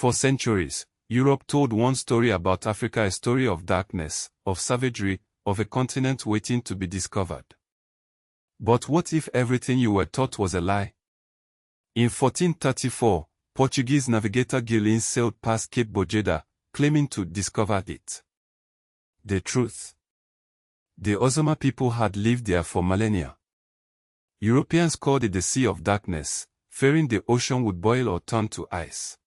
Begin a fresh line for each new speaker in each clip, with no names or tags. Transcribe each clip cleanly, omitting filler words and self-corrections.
For centuries, Europe told one story about Africa, a story of darkness, of savagery, of a continent waiting to be discovered. But what if everything you were taught was a lie? In 1434, Portuguese navigator Guimarães sailed past Cape Bojeda, claiming to discover it. The truth. The Ozama people had lived there for millennia. Europeans called it the Sea of Darkness, fearing the ocean would boil or turn to ice.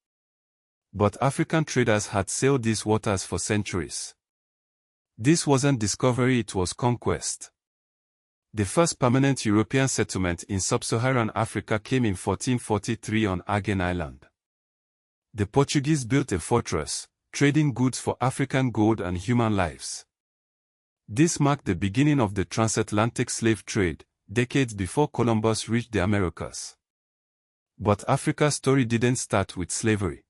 But African traders had sailed these waters for centuries. This wasn't discovery, it was conquest. The first permanent European settlement in sub-Saharan Africa came in 1443 on Agen Island. The Portuguese built a fortress, trading goods for African gold and human lives. This marked the beginning of the transatlantic slave trade, decades before Columbus reached the Americas. But Africa's story didn't start with slavery.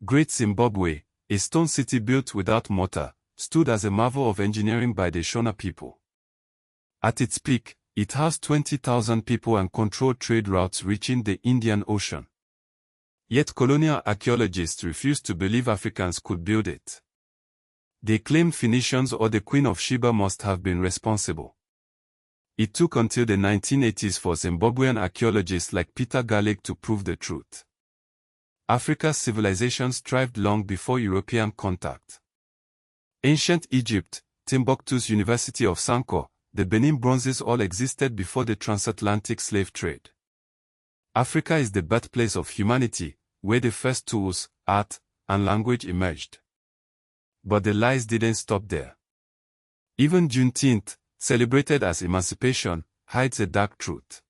Great Zimbabwe, a stone city built without mortar, stood as a marvel of engineering by the Shona people. At its peak, it housed 20,000 people and controlled trade routes reaching the Indian Ocean. Yet colonial archaeologists refused to believe Africans could build it. They claimed Phoenicians or the Queen of Sheba must have been responsible. It took until the 1980s for Zimbabwean archaeologists like Peter Garlick to prove the truth. Africa's civilizations thrived long before European contact. Ancient Egypt, Timbuktu's University of Sankore, the Benin bronzes all existed before the transatlantic slave trade. Africa is the birthplace of humanity, where the first tools, art, and language emerged. But the lies didn't stop there. Even Juneteenth, celebrated as emancipation, hides a dark truth.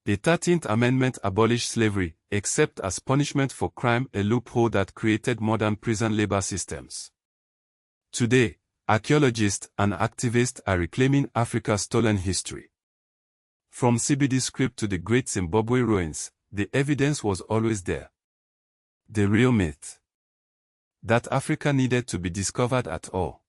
The 13th Amendment abolished slavery, except as punishment for crime, a loophole that created modern prison labor systems. Today, archaeologists and activists are reclaiming Africa's stolen history. From CBD script to the Great Zimbabwe ruins, the evidence was always there. The real myth. That Africa needed to be discovered at all.